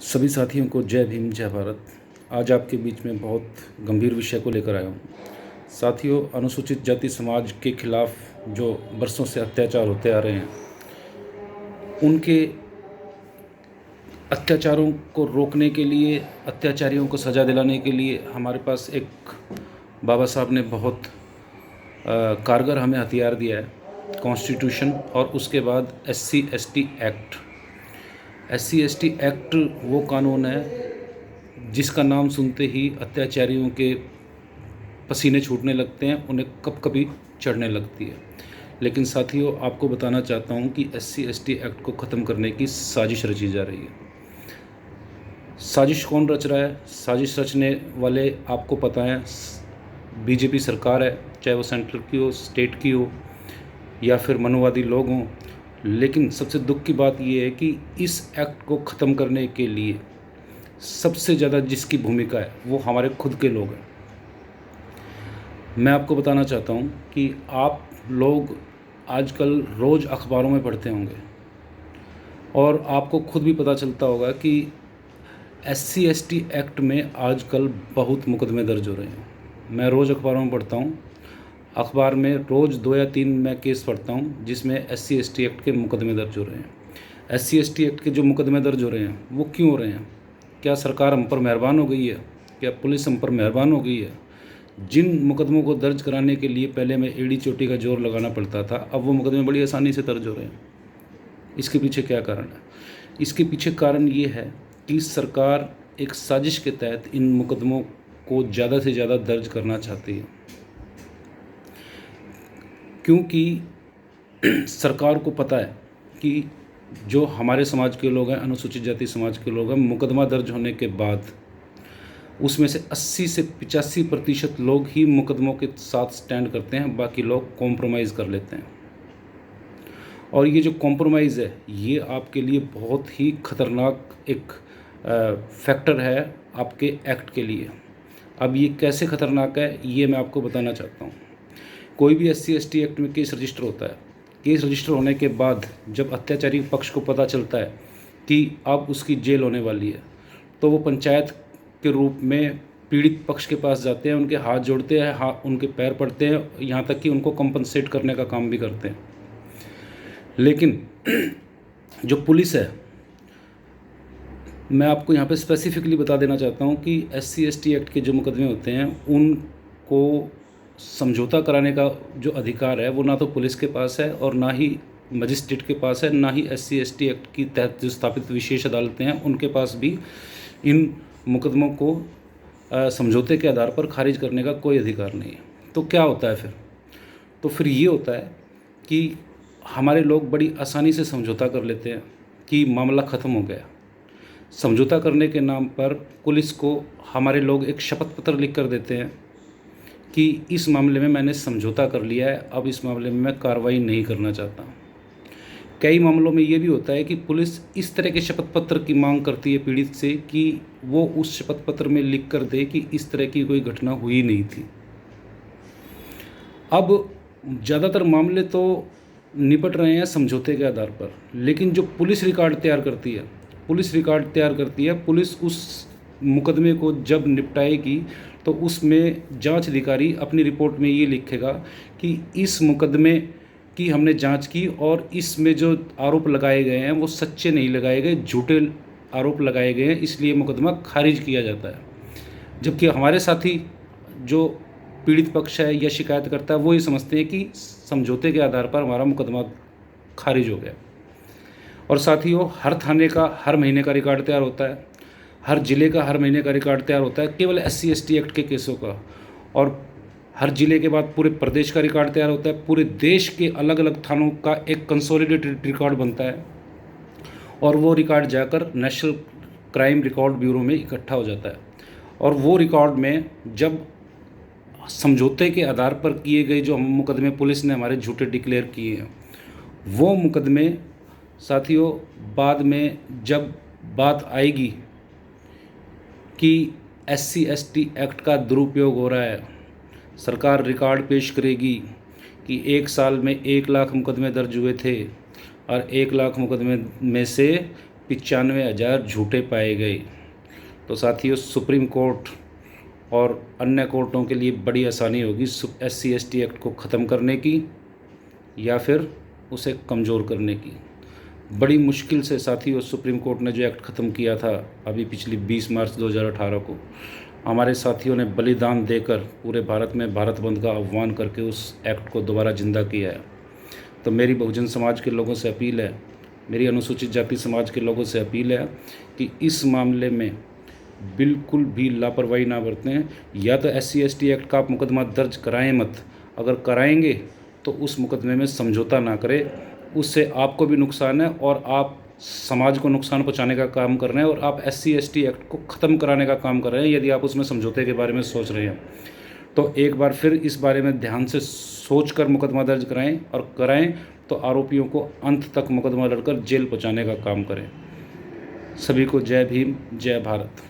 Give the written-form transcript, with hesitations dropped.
सभी साथियों को जय भीम जय भारत। आज आपके बीच में बहुत गंभीर विषय को लेकर आया हूँ। साथियों, अनुसूचित जाति समाज के खिलाफ जो बरसों से अत्याचार होते आ रहे हैं, उनके अत्याचारों को रोकने के लिए, अत्याचारियों को सज़ा दिलाने के लिए हमारे पास एक बाबा साहब ने बहुत कारगर हमें हथियार दिया है, कॉन्स्टिट्यूशन और उसके बाद SC/ST एक्ट। SC/ST एक्ट वो कानून है जिसका नाम सुनते ही अत्याचारियों के पसीने छूटने लगते हैं, उन्हें कभी चढ़ने लगती है। लेकिन साथियों, आपको बताना चाहता हूँ कि SC/ST एक्ट को ख़त्म करने की साजिश रची जा रही है। साजिश कौन रच रहा है? साजिश रचने वाले आपको पता है, बीजेपी सरकार है, चाहे वो सेंट्रल की हो, स्टेट की हो या फिर मनुवादी लोग हों। लेकिन सबसे दुख की बात यह है कि इस एक्ट को ख़त्म करने के लिए सबसे ज़्यादा जिसकी भूमिका है वो हमारे खुद के लोग हैं। मैं आपको बताना चाहता हूँ कि आप लोग आजकल रोज़ अखबारों में पढ़ते होंगे और आपको खुद भी पता चलता होगा कि SC/ST एक्ट में आजकल बहुत मुकदमे दर्ज हो रहे हैं। मैं रोज़ अखबारों में पढ़ता हूँ, अखबार में रोज़ 2 या 3 मैं केस पढ़ता हूँ जिसमें SC/ST एक्ट के मुकदमे दर्ज हो रहे हैं। SC/ST एक्ट के जो मुकदमे दर्ज हो रहे हैं वो क्यों हो रहे हैं? क्या सरकार हम पर मेहरबान हो गई है? क्या पुलिस हम पर मेहरबान हो गई है? जिन मुकदमों को दर्ज कराने के लिए पहले में एड़ी चोटी का जोर लगाना पड़ता था, अब वो मुकदमे बड़ी आसानी से दर्ज हो रहे हैं। इसके पीछे क्या कारण है? इसके पीछे कारण ये है कि सरकार एक साजिश के तहत इन मुकदमों को ज़्यादा से ज़्यादा दर्ज करना चाहती है, क्योंकि सरकार को पता है कि जो हमारे समाज के लोग हैं, अनुसूचित जाति समाज के लोग हैं, मुकदमा दर्ज होने के बाद उसमें से 80 से 85% लोग ही मुकदमों के साथ स्टैंड करते हैं, बाकी लोग कॉम्प्रोमाइज़ कर लेते हैं। और ये जो कॉम्प्रोमाइज़ है, ये आपके लिए बहुत ही ख़तरनाक एक फैक्टर है आपके एक्ट के लिए। अब ये कैसे ख़तरनाक है, ये मैं आपको बताना चाहता हूँ। कोई भी SC/ST एक्ट में केस रजिस्टर होता है। केस रजिस्टर होने के बाद जब अत्याचारी पक्ष को पता चलता है कि अब उसकी जेल होने वाली है, तो वो पंचायत के रूप में पीड़ित पक्ष के पास जाते हैं, उनके हाथ जोड़ते हैं, उनके पैर पड़ते हैं, यहाँ तक कि उनको कंपनसेट करने का काम भी करते हैं। लेकिन जो पुलिस है, मैं आपको यहाँ पे स्पेसिफिकली बता देना चाहता हूँ कि SC/ST एक्ट के जो मुकदमे होते हैं उनको समझौता कराने का जो अधिकार है वो ना तो पुलिस के पास है और ना ही मजिस्ट्रेट के पास है, ना ही SC/ST एक्ट की तहत जो स्थापित विशेष अदालतें हैं उनके पास भी इन मुकदमों को समझौते के आधार पर खारिज करने का कोई अधिकार नहीं है। तो क्या होता है फिर? तो फिर ये होता है कि हमारे लोग बड़ी आसानी से समझौता कर लेते हैं कि मामला ख़त्म हो गया। समझौता करने के नाम पर पुलिस को हमारे लोग एक शपथ पत्र लिख कर देते हैं कि इस मामले में मैंने समझौता कर लिया है, अब इस मामले में मैं कार्रवाई नहीं करना चाहता। कई मामलों में ये भी होता है कि पुलिस इस तरह के शपथ पत्र की मांग करती है पीड़ित से कि वो उस शपथ पत्र में लिख कर दे कि इस तरह की कोई घटना हुई नहीं थी। अब ज़्यादातर मामले तो निपट रहे हैं समझौते के आधार पर, लेकिन जो पुलिस रिकॉर्ड तैयार करती है, पुलिस उस मुकदमे को जब निपटाएगी तो उसमें जांच अधिकारी अपनी रिपोर्ट में ये लिखेगा कि इस मुकदमे की हमने जांच की और इसमें जो आरोप लगाए गए हैं वो सच्चे नहीं लगाए गए, झूठे आरोप लगाए गए हैं, इसलिए मुकदमा खारिज किया जाता है। जबकि हमारे साथी जो पीड़ित पक्ष है या शिकायत करता है वो ये समझते हैं कि समझौते के आधार पर हमारा मुकदमा खारिज हो गया। और साथियों, हर थाने का हर महीने का रिकॉर्ड तैयार होता है, हर ज़िले का हर महीने का रिकॉर्ड तैयार होता है केवल SC/ST एक्ट के केसों का, और हर ज़िले के बाद पूरे प्रदेश का रिकॉर्ड तैयार होता है, पूरे देश के अलग अलग थानों का एक कंसोलिडेटेड रिकॉर्ड बनता है और वो रिकॉर्ड जाकर नेशनल क्राइम रिकॉर्ड ब्यूरो में इकट्ठा हो जाता है। और वो रिकॉर्ड में जब समझौते के आधार पर किए गए जो मुकदमे पुलिस ने हमारे झूठे डिक्लेयर किए हैं, वो मुकदमे साथियों बाद में जब बात आएगी कि SC/ST एक्ट का दुरुपयोग हो रहा है, सरकार रिकॉर्ड पेश करेगी कि 1 साल में 1 लाख मुकदमे दर्ज हुए थे और 1 लाख मुकदमे में से 95,000 झूठे पाए गए। तो साथियों, सुप्रीम कोर्ट और अन्य कोर्टों के लिए बड़ी आसानी होगी SC/ST एक्ट को ख़त्म करने की या फिर उसे कमज़ोर करने की। बड़ी मुश्किल से साथियों सुप्रीम कोर्ट ने जो एक्ट ख़त्म किया था अभी पिछली 20 मार्च 2018 को, हमारे साथियों ने बलिदान देकर पूरे भारत में भारत बंद का आह्वान करके उस एक्ट को दोबारा ज़िंदा किया है। तो मेरी बहुजन समाज के लोगों से अपील है, मेरी अनुसूचित जाति समाज के लोगों से अपील है कि इस मामले में बिल्कुल भी लापरवाही ना बरतें। या तो SC/ST एक्ट का आप मुकदमा दर्ज कराएं मत, अगर कराएंगे तो उस मुकदमे में समझौता ना करें, उससे आपको भी नुकसान है और आप समाज को नुकसान पहुंचाने का काम कर रहे हैं और आप SC/ST एक्ट को ख़त्म कराने का काम कर रहे हैं यदि आप उसमें समझौते के बारे में सोच रहे हैं। तो एक बार फिर इस बारे में ध्यान से सोचकर मुकदमा दर्ज कराएं और कराएं तो आरोपियों को अंत तक मुकदमा लड़कर जेल पहुंचाने का काम करें। सभी को जय भीम, जय भारत।